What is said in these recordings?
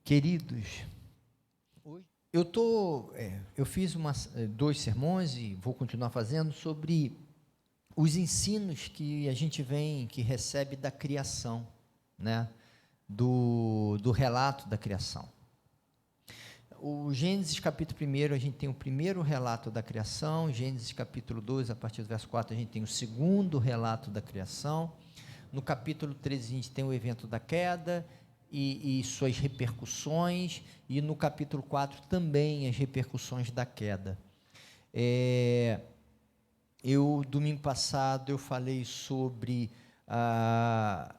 Queridos, eu fiz dois sermões e vou continuar fazendo sobre os ensinos que a gente que recebe da criação, né? Do relato da criação. O Gênesis capítulo 1, a gente tem o primeiro relato da criação, Gênesis capítulo 2, a partir do verso 4, a gente tem o segundo relato da criação, no capítulo 13 a gente tem o evento da queda e suas repercussões, e no capítulo 4 também as repercussões da queda. Domingo passado, eu falei sobre a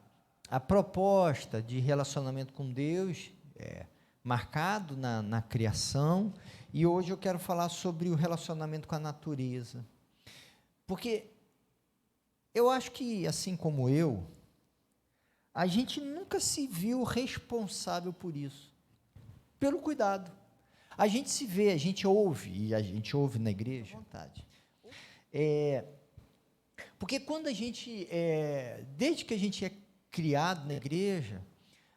proposta de relacionamento com Deus, marcado na criação, e hoje eu quero falar sobre o relacionamento com a natureza. Porque eu acho que, assim como a gente nunca se viu responsável por isso, pelo cuidado. A gente se vê, a gente ouve, e a gente ouve na igreja, à vontade. Porque quando desde que a gente é criado na igreja,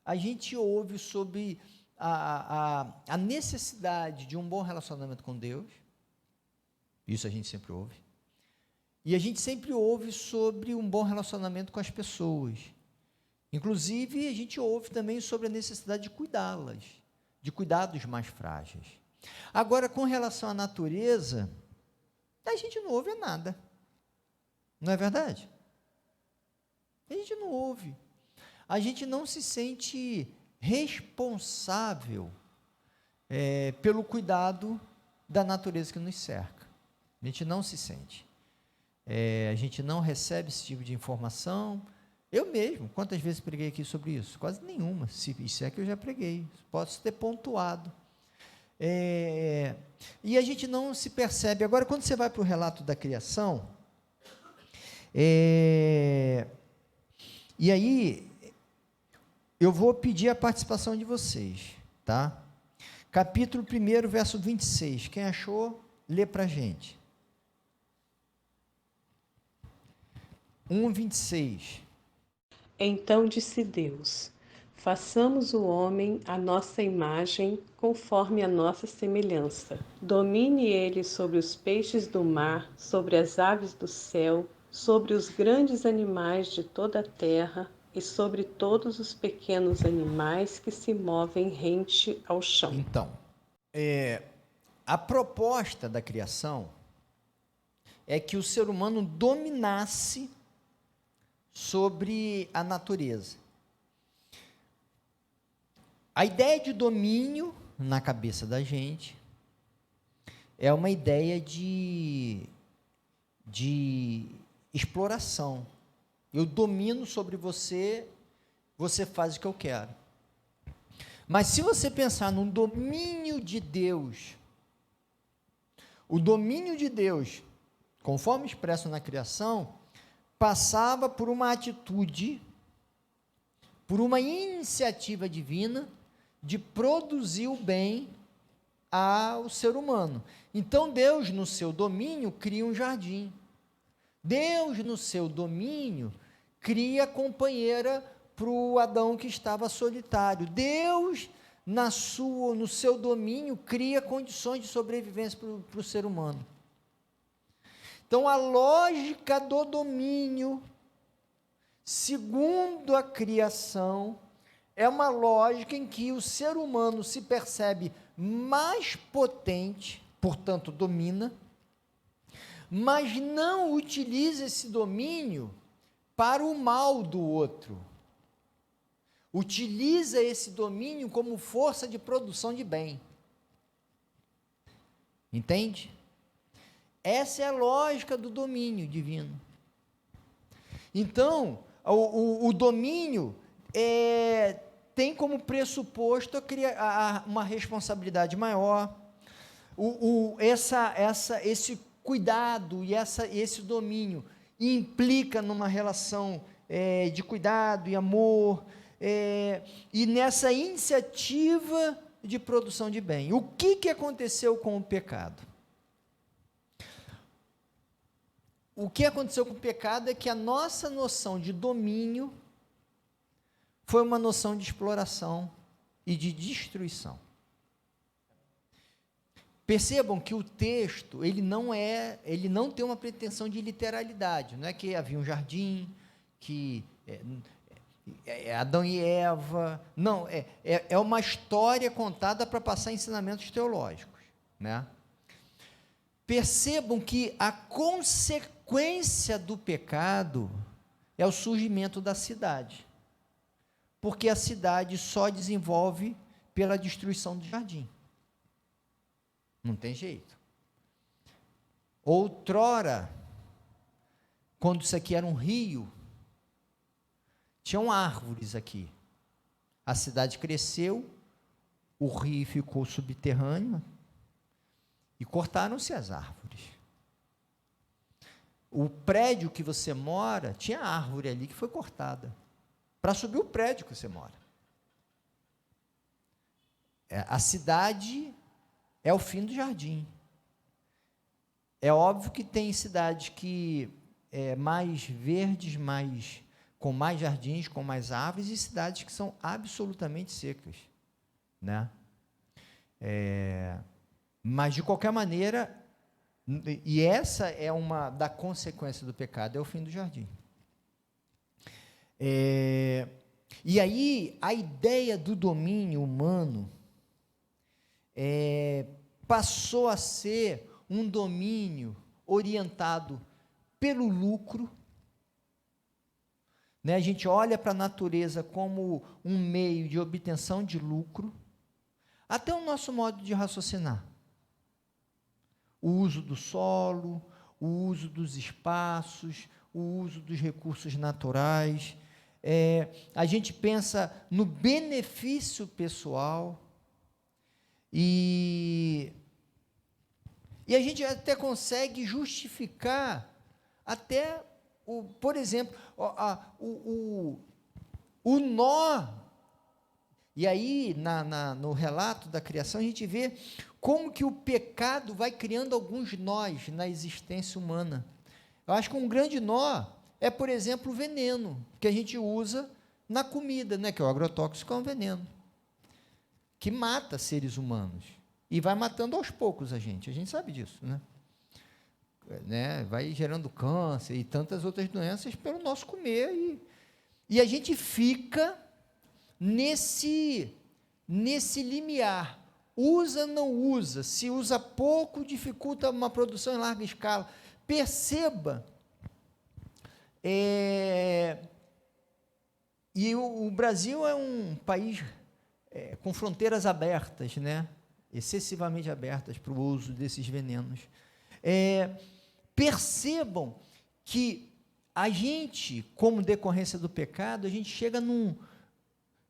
a gente ouve sobre a necessidade de um bom relacionamento com Deus, isso a gente sempre ouve, e a gente sempre ouve sobre um bom relacionamento com as pessoas. Inclusive, a gente ouve também sobre a necessidade de cuidá-las, de cuidar dos mais frágeis. Agora, com relação à natureza, a gente não ouve nada. Não é verdade? A gente não ouve. A gente não se sente responsável pelo cuidado da natureza que nos cerca. A gente não se sente. A gente não recebe esse tipo de informação. Eu mesmo, quantas vezes preguei aqui sobre isso? Quase nenhuma, isso é que eu já preguei, posso ter pontuado. E a gente não se percebe. Agora, quando você vai para o relato da criação, e aí, eu vou pedir a participação de vocês, tá? Capítulo 1, verso 26, quem achou, lê para a gente. 1:26. Então disse Deus: façamos o homem à nossa imagem, conforme a nossa semelhança. Domine ele sobre os peixes do mar, sobre as aves do céu, sobre os grandes animais de toda a terra e sobre todos os pequenos animais que se movem rente ao chão. Então, a proposta da criação é que o ser humano dominasse sobre a natureza. A ideia de domínio na cabeça da gente é uma ideia de exploração. Eu domino sobre você, você faz o que eu quero. Mas se você pensar no domínio de Deus, o domínio de Deus, conforme expresso na criação, passava por uma atitude, por uma iniciativa divina de produzir o bem ao ser humano. Então, Deus, no seu domínio, cria um jardim. Deus, no seu domínio, cria companheira para o Adão que estava solitário. Deus, no seu domínio, cria condições de sobrevivência para o ser humano. Então, a lógica do domínio, segundo a criação, é uma lógica em que o ser humano se percebe mais potente, portanto, domina, mas não utiliza esse domínio para o mal do outro. Utiliza esse domínio como força de produção de bem. Entende? Essa é a lógica do domínio divino. Então, o domínio tem como pressuposto uma responsabilidade maior, esse cuidado e esse domínio implica numa relação de cuidado e amor, e nessa iniciativa de produção de bem. O que aconteceu com o pecado? O que aconteceu com o pecado é que a nossa noção de domínio foi uma noção de exploração e de destruição. Percebam que o texto, ele não tem uma pretensão de literalidade, não é que havia um jardim, que Adão e Eva, não, é uma história contada para passar ensinamentos teológicos, né? Percebam que a consequência do pecado é o surgimento da cidade, porque a cidade só desenvolve pela destruição do jardim. Não tem jeito. Outrora, quando isso aqui era um rio, tinham árvores aqui. A cidade cresceu, o rio ficou subterrâneo e cortaram-se as árvores. O prédio que você mora, tinha árvore ali que foi cortada para subir o prédio que você mora. A cidade é o fim do jardim. É óbvio que tem cidades que mais verdes, com mais jardins, com mais árvores, e cidades que são absolutamente secas, né? Mas, de qualquer maneira, e essa é uma da consequência do pecado, é o fim do jardim. E aí, a ideia do domínio humano passou a ser um domínio orientado pelo lucro, né? A gente olha para a natureza como um meio de obtenção de lucro, até o nosso modo de raciocinar. O uso do solo, o uso dos espaços, o uso dos recursos naturais. A gente pensa no benefício pessoal e a gente até consegue justificar até, por exemplo, o nó. E aí, no relato da criação, a gente vê como que o pecado vai criando alguns nós na existência humana. Eu acho que um grande nó é, por exemplo, o veneno, que a gente usa na comida, né? Que é o agrotóxico, é um veneno, que mata seres humanos, e vai matando aos poucos a gente sabe disso, né? Vai gerando câncer e tantas outras doenças pelo nosso comer, e a gente fica nesse limiar, usa, não usa, se usa pouco, dificulta uma produção em larga escala. Perceba, e o Brasil é um país com fronteiras abertas, né? Excessivamente abertas para o uso desses venenos. Percebam que a gente, como decorrência do pecado, a gente chega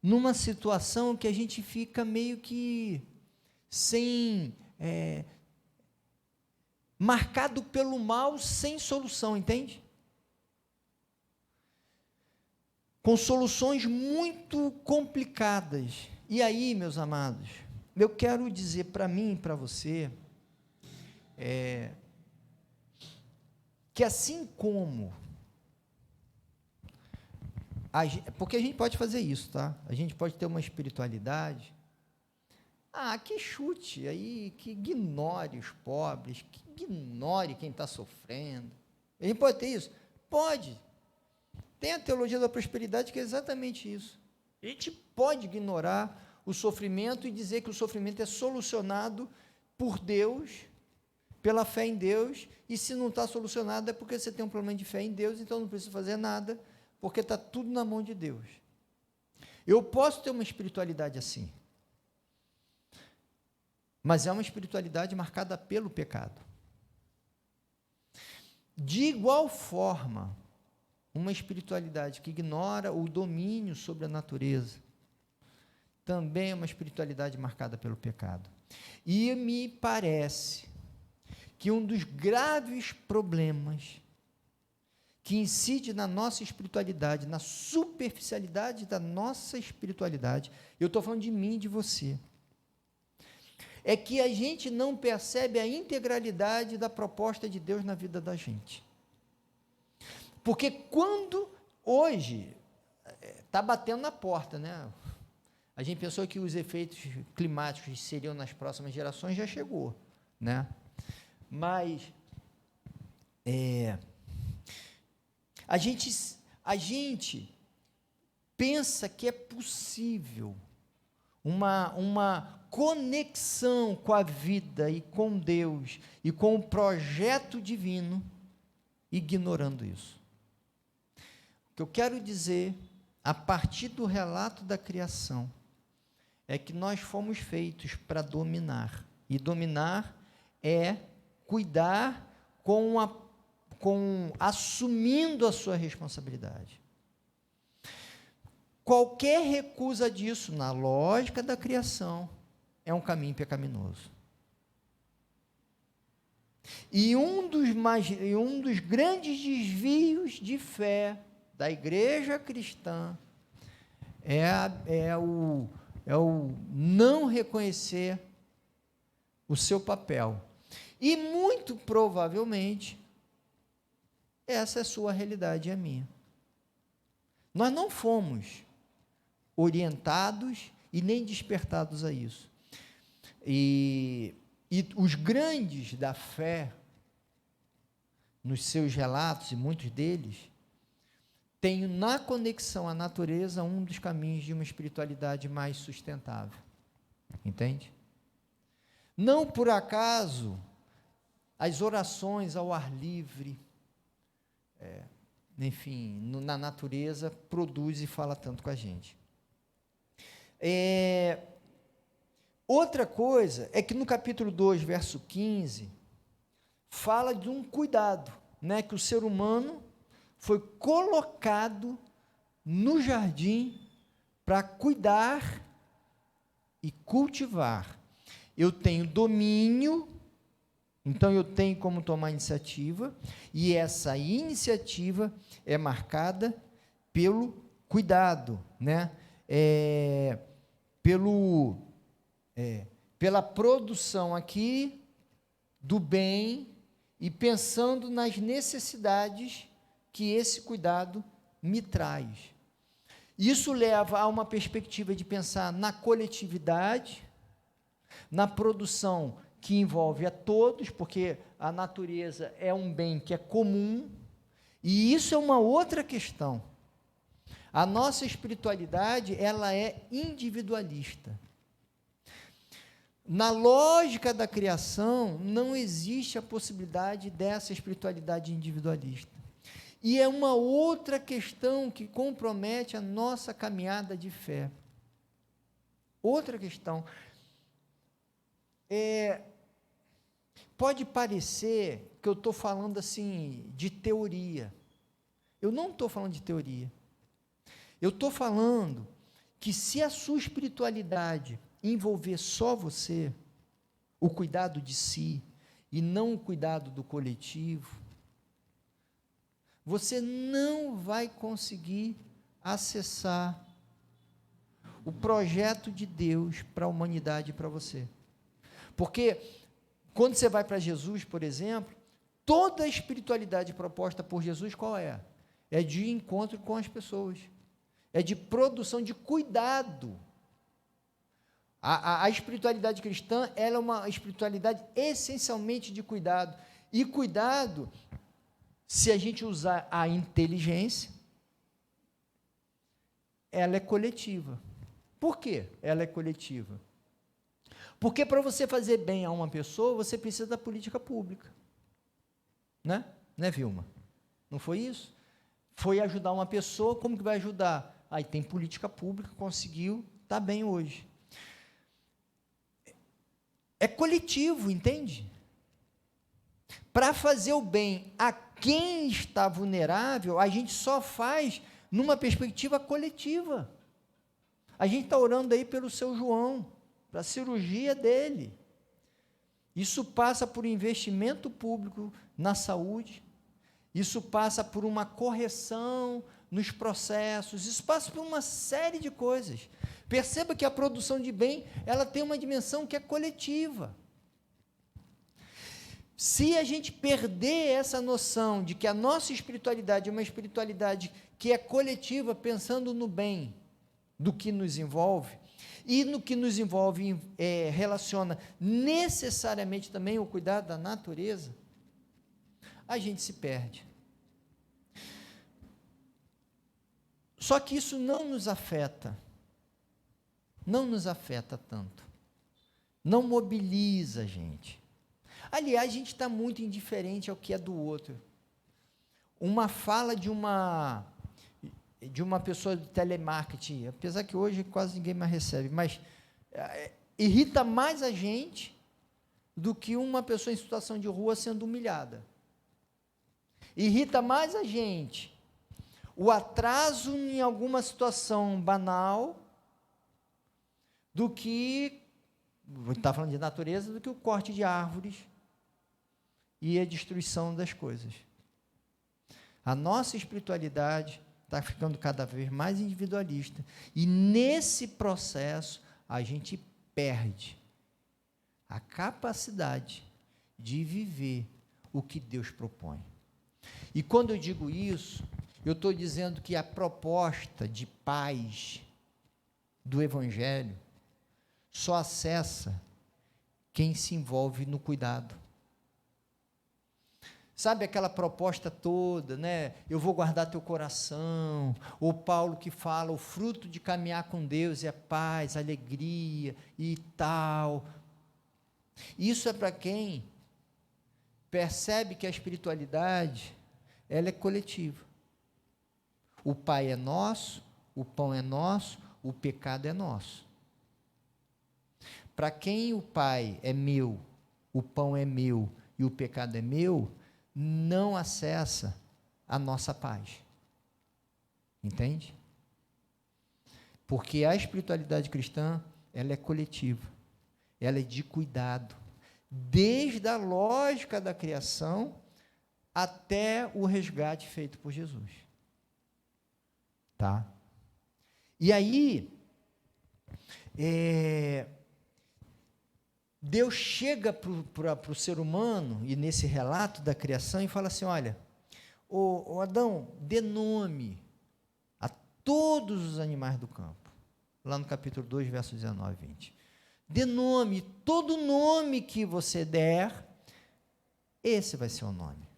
numa situação que a gente fica meio que marcado pelo mal, sem solução, entende? Com soluções muito complicadas. E aí, meus amados, eu quero dizer para mim e para você, que assim como, porque a gente pode fazer isso, tá? A gente pode ter uma espiritualidade, que chute aí, que ignore os pobres, que ignore quem está sofrendo. A gente pode ter isso? Pode. Tem a teologia da prosperidade que é exatamente isso. A gente pode ignorar o sofrimento e dizer que o sofrimento é solucionado por Deus, pela fé em Deus, e se não está solucionado é porque você tem um problema de fé em Deus, então não precisa fazer nada, porque está tudo na mão de Deus. Eu posso ter uma espiritualidade assim, mas é uma espiritualidade marcada pelo pecado. De igual forma, uma espiritualidade que ignora o domínio sobre a natureza, também é uma espiritualidade marcada pelo pecado. E me parece que um dos graves problemas que incide na nossa espiritualidade, na superficialidade da nossa espiritualidade, eu estou falando de mim e de você, é que a gente não percebe a integralidade da proposta de Deus na vida da gente. Porque quando, hoje, está batendo na porta, né? A gente pensou que os efeitos climáticos seriam nas próximas gerações, já chegou, né? Mas a gente pensa que é possível uma conexão com a vida e com Deus e com o projeto divino, ignorando isso. O que eu quero dizer, a partir do relato da criação, é que nós fomos feitos para dominar, e dominar é cuidar assumindo a sua responsabilidade. Qualquer recusa disso, na lógica da criação, é um caminho pecaminoso. E um dos grandes desvios de fé da igreja cristã é o não reconhecer o seu papel. E, muito provavelmente, essa é a sua realidade e a minha. Nós não fomos orientados e nem despertados a isso. E os grandes da fé, nos seus relatos, e muitos deles, têm na conexão à natureza um dos caminhos de uma espiritualidade mais sustentável. Entende? Não por acaso, as orações ao ar livre, enfim, na natureza, produz e fala tanto com a gente. Outra coisa é que no capítulo 2, verso 15, fala de um cuidado, né, que o ser humano foi colocado no jardim para cuidar e cultivar. Eu tenho domínio, então eu tenho como tomar iniciativa, e essa iniciativa é marcada pelo cuidado, né? Pela produção aqui do bem e pensando nas necessidades que esse cuidado me traz. Isso leva a uma perspectiva de pensar na coletividade, na produção que envolve a todos, porque a natureza é um bem que é comum, e isso é uma outra questão. A nossa espiritualidade, ela é individualista. Na lógica da criação, não existe a possibilidade dessa espiritualidade individualista. E é uma outra questão que compromete a nossa caminhada de fé. Outra questão. Pode parecer que eu estou falando assim de teoria. Eu não estou falando de teoria. Eu estou falando que se a sua espiritualidade envolver só você, o cuidado de si, e não o cuidado do coletivo, você não vai conseguir acessar o projeto de Deus para a humanidade e para você. Porque, quando você vai para Jesus, por exemplo, toda a espiritualidade proposta por Jesus, qual é? É de encontro com as pessoas, é de produção, de cuidado. A espiritualidade cristã, ela é uma espiritualidade essencialmente de cuidado, e cuidado, se a gente usar a inteligência, ela é coletiva. Por quê ela é coletiva? Porque para você fazer bem a uma pessoa, você precisa da política pública. Né, Vilma? Não foi isso? Foi ajudar uma pessoa, como que vai ajudar? Aí tem política pública, conseguiu, está bem hoje. É coletivo, entende? Para fazer o bem a quem está vulnerável, a gente só faz numa perspectiva coletiva. A gente está orando aí pelo seu João, para a cirurgia dele. Isso passa por investimento público na saúde, isso passa por uma correção nos processos, isso passa por uma série de coisas. Perceba que a produção de bem, ela tem uma dimensão que é coletiva. Se a gente perder essa noção de que a nossa espiritualidade é uma espiritualidade que é coletiva, pensando no bem do que nos envolve, e no que nos envolve, relaciona necessariamente também o cuidado da natureza, a gente se perde. Só que isso não nos afeta tanto, não mobiliza a gente. Aliás, a gente está muito indiferente ao que é do outro. Uma fala de uma pessoa de telemarketing, apesar que hoje quase ninguém mais recebe, mas irrita mais a gente do que uma pessoa em situação de rua sendo humilhada. Irrita mais a gente o atraso em alguma situação banal do que, vou estar falando de natureza, do que o corte de árvores e a destruição das coisas. A nossa espiritualidade está ficando cada vez mais individualista, e nesse processo a gente perde a capacidade de viver o que Deus propõe. E quando eu digo isso, eu estou dizendo que a proposta de paz do Evangelho só acessa quem se envolve no cuidado. Sabe aquela proposta toda, né? Eu vou guardar teu coração. O Paulo que fala, o fruto de caminhar com Deus é a paz, a alegria e tal. Isso é para quem percebe que a espiritualidade, ela é coletiva. O Pai é nosso, o pão é nosso, o pecado é nosso. Para quem o Pai é meu, o pão é meu e o pecado é meu, não acessa a nossa paz. Entende? Porque a espiritualidade cristã, ela é coletiva, ela é de cuidado, desde a lógica da criação até o resgate feito por Jesus. Tá? E aí, Deus chega para o ser humano, e nesse relato da criação, e fala assim, olha, ô Adão, dê nome a todos os animais do campo. Lá no capítulo 2, versos 19 e 20. Dê nome, todo nome que você der, esse vai ser o nome.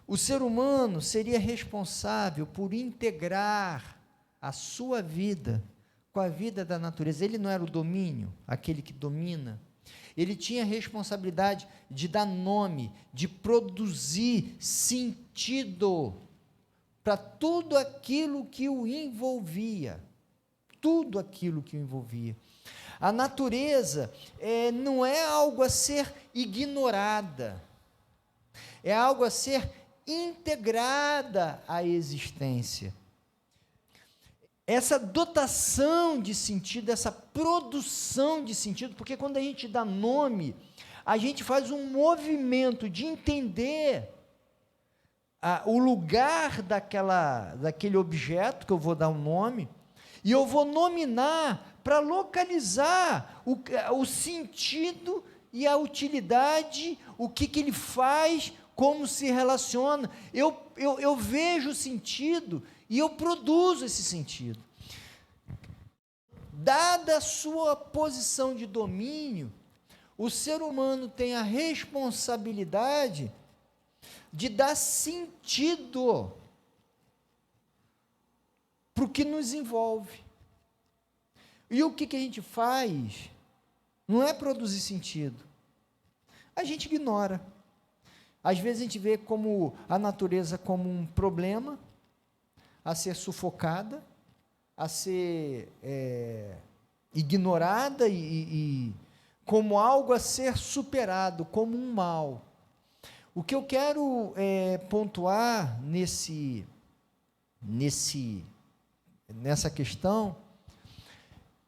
O ser humano seria responsável por integrar a sua vida com a vida da natureza. Ele não era o domínio, aquele que domina. Ele tinha a responsabilidade de dar nome, de produzir sentido para tudo aquilo que o envolvia. Tudo aquilo que o envolvia. A natureza não é algo a ser ignorada, é algo a ser integrada à existência. Essa dotação de sentido, essa produção de sentido, porque quando a gente dá nome, a gente faz um movimento de entender o lugar daquele objeto, que eu vou dar um nome, e eu vou nominar para localizar o sentido e a utilidade, o que ele faz, como se relaciona. Eu vejo o sentido e eu produzo esse sentido. Dada a sua posição de domínio, o ser humano tem a responsabilidade de dar sentido para o que nos envolve. E o que a gente faz não é produzir sentido. A gente ignora. Às vezes a gente vê a natureza como um problema a ser sufocada, a ser ignorada e como algo a ser superado, como um mal. O que eu quero pontuar nessa questão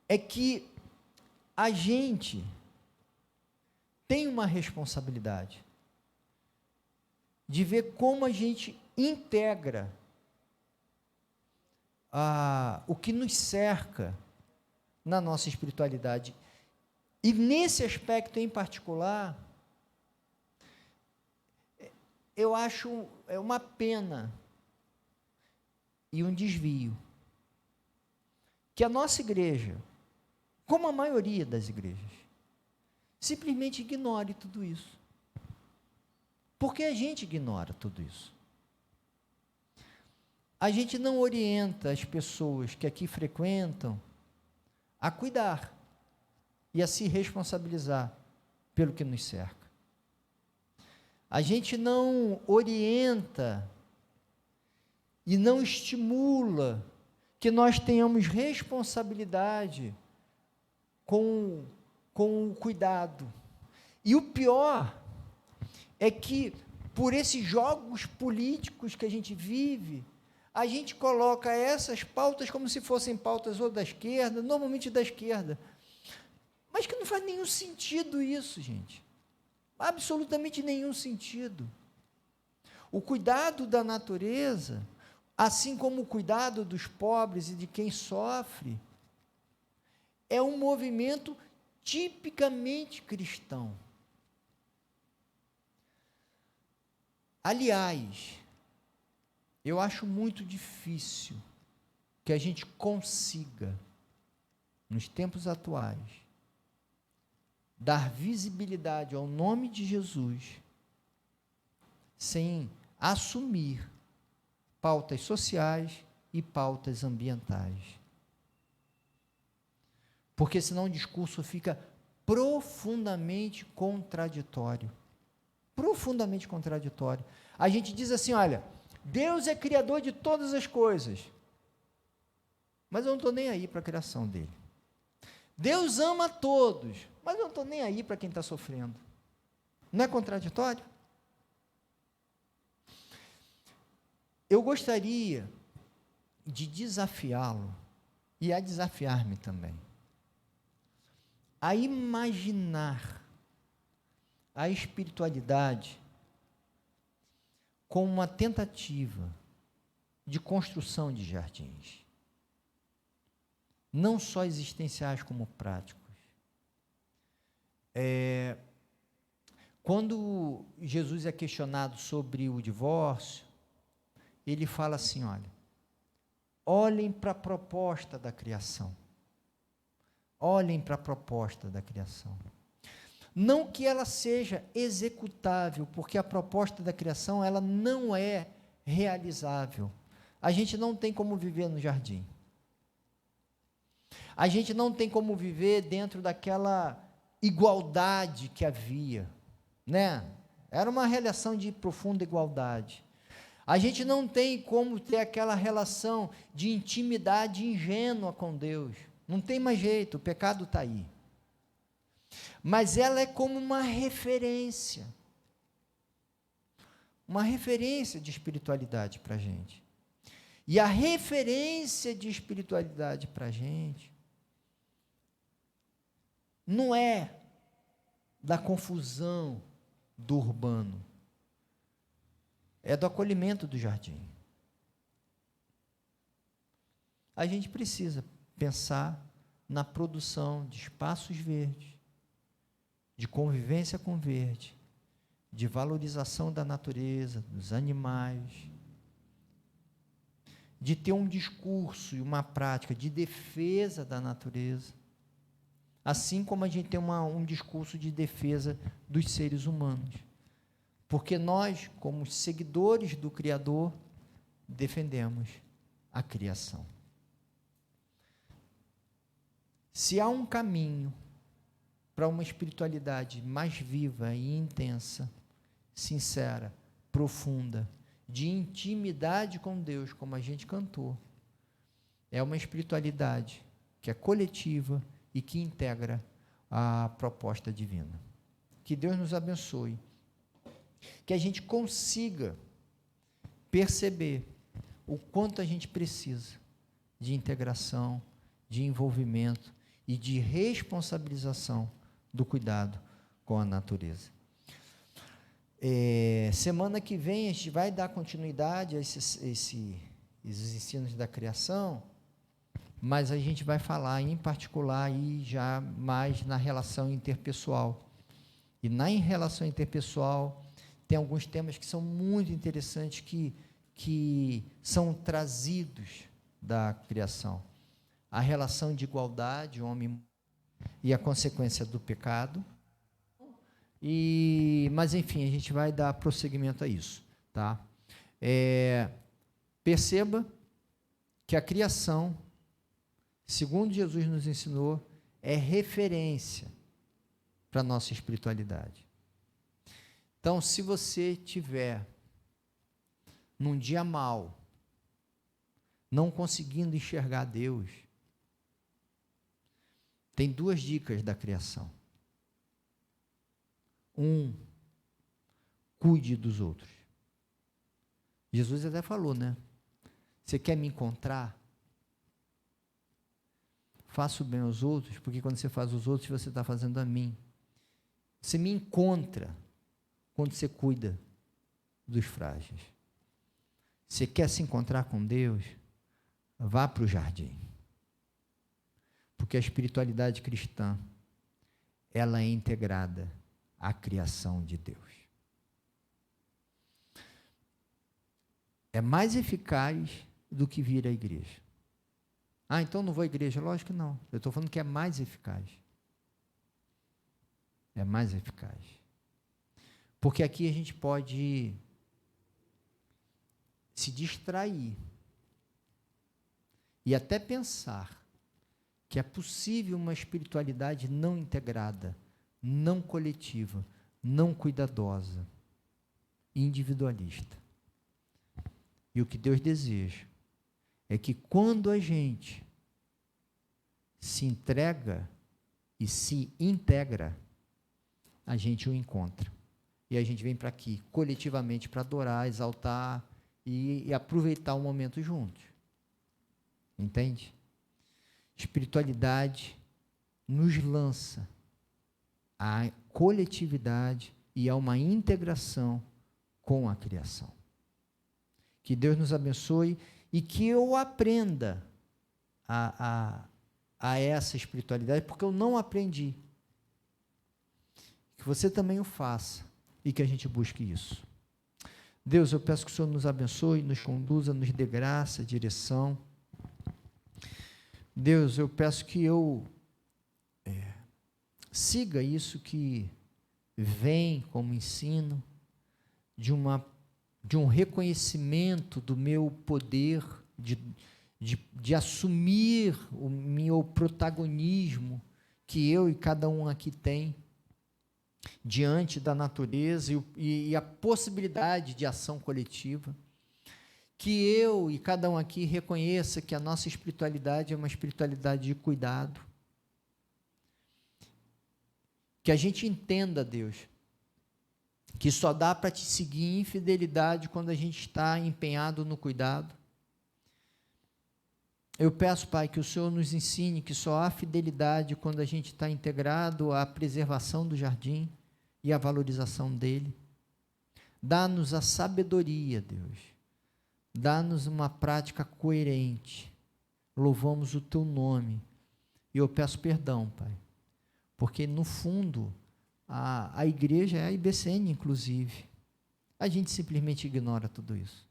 é que a gente tem uma responsabilidade de ver como a gente integra o que nos cerca na nossa espiritualidade. E nesse aspecto em particular, eu acho uma pena e um desvio que a nossa igreja, como a maioria das igrejas. Simplesmente ignore tudo isso. Porque a gente ignora tudo isso. A gente não orienta as pessoas que aqui frequentam a cuidar e a se responsabilizar pelo que nos cerca. A gente não orienta e não estimula que nós tenhamos responsabilidade com o cuidado. E o pior é que, por esses jogos políticos que a gente vive, a gente coloca essas pautas como se fossem pautas ou da esquerda, normalmente da esquerda. Mas que não faz nenhum sentido isso, gente. Absolutamente nenhum sentido. O cuidado da natureza, assim como o cuidado dos pobres e de quem sofre, é um movimento tipicamente cristão. Aliás, eu acho muito difícil que a gente consiga, nos tempos atuais, dar visibilidade ao nome de Jesus sem assumir pautas sociais e pautas ambientais. Porque senão o discurso fica profundamente contraditório. Profundamente contraditório. A gente diz assim, olha, Deus é criador de todas as coisas, mas eu não estou nem aí para a criação dele. Deus ama todos, mas eu não estou nem aí para quem está sofrendo. Não é contraditório? Eu gostaria de desafiá-lo, e a desafiar-me também, a imaginar a espiritualidade como uma tentativa de construção de jardins, não só existenciais como práticos. Quando Jesus é questionado sobre o divórcio, ele fala assim, olhem para a proposta da criação. Olhem para a proposta da criação. Não que ela seja executável, porque a proposta da criação ela não é realizável. A gente não tem como viver no jardim. A gente não tem como viver dentro daquela igualdade que havia, né? Era uma relação de profunda igualdade. A gente não tem como ter aquela relação de intimidade ingênua com Deus. Não tem mais jeito, o pecado está aí. Mas ela é como uma referência de espiritualidade para a gente. E a referência de espiritualidade para a gente não é da confusão do urbano, é do acolhimento do jardim. A gente precisa pensar na produção de espaços verdes, de convivência com o verde, de valorização da natureza, dos animais, de ter um discurso e uma prática de defesa da natureza, assim como a gente tem um discurso de defesa dos seres humanos. Porque nós, como seguidores do Criador, defendemos a criação. Se há um caminho para uma espiritualidade mais viva e intensa, sincera, profunda, de intimidade com Deus, como a gente cantou, é uma espiritualidade que é coletiva e que integra a proposta divina. Que Deus nos abençoe, que a gente consiga perceber o quanto a gente precisa de integração, de envolvimento e de responsabilização do cuidado com a natureza. Semana que vem a gente vai dar continuidade a esses ensinos da criação, mas a gente vai falar em particular e já mais na relação interpessoal. E na relação interpessoal tem alguns temas que são muito interessantes que são trazidos da criação. A relação de igualdade, homem e a consequência do pecado. Mas, enfim, a gente vai dar prosseguimento a isso. Tá? Perceba que a criação, segundo Jesus nos ensinou, é referência para a nossa espiritualidade. Então, se você tiver num dia mau, não conseguindo enxergar Deus, tem 2 dicas da criação. Cuide dos outros. Jesus até falou, né? Você quer me encontrar? Faça o bem aos outros, porque quando você faz os outros, você está fazendo a mim. Você me encontra quando você cuida dos frágeis. Você quer se encontrar com Deus? Vá para o jardim. Porque a espiritualidade cristã, ela é integrada à criação de Deus. É mais eficaz do que vir à igreja. Então não vou à igreja? Lógico que não. Eu estou falando que é mais eficaz. É mais eficaz. Porque aqui a gente pode se distrair e até pensar que é possível uma espiritualidade não integrada, não coletiva, não cuidadosa, individualista. E o que Deus deseja é que quando a gente se entrega e se integra, a gente o encontra. E a gente vem para aqui, coletivamente, para adorar, exaltar e aproveitar o momento juntos. Entende? Espiritualidade nos lança à coletividade e a uma integração com a criação. Que Deus nos abençoe e que eu aprenda a essa espiritualidade, porque eu não aprendi. Que você também o faça e que a gente busque isso. Deus, eu peço que o Senhor nos abençoe, nos conduza, nos dê graça, direção. Deus, eu peço que eu siga isso que vem como ensino de um reconhecimento do meu poder, de assumir o meu protagonismo que eu e cada um aqui tem diante da natureza e a possibilidade de ação coletiva. Que eu e cada um aqui reconheça que a nossa espiritualidade é uma espiritualidade de cuidado. Que a gente entenda, Deus, que só dá para te seguir em fidelidade quando a gente está empenhado no cuidado. Eu peço, Pai, que o Senhor nos ensine que só há fidelidade quando a gente está integrado à preservação do jardim e à valorização dele. Dá-nos a sabedoria, Deus. Dá-nos uma prática coerente. Louvamos o Teu nome. E eu peço perdão, Pai, porque, no fundo, a igreja é a IBCN, inclusive. A gente simplesmente ignora tudo isso.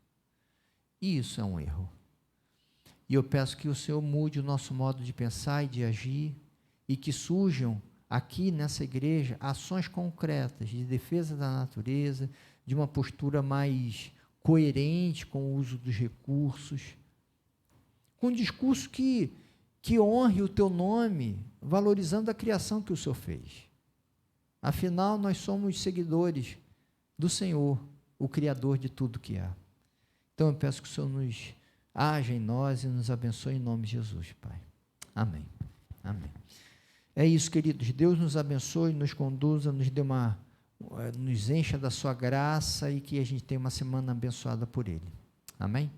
E isso é um erro. E eu peço que o Senhor mude o nosso modo de pensar e de agir, e que surjam aqui nessa igreja ações concretas de defesa da natureza, de uma postura mais coerente com o uso dos recursos, com um discurso que honre o Teu nome, valorizando a criação que o Senhor fez. Afinal, nós somos seguidores do Senhor, o Criador de tudo que há. Então, eu peço que o Senhor nos haja em nós e nos abençoe em nome de Jesus, Pai. Amém. Amém. É isso, queridos. Deus nos abençoe, nos conduza, nos encha da sua graça e que a gente tenha uma semana abençoada por Ele. Amém?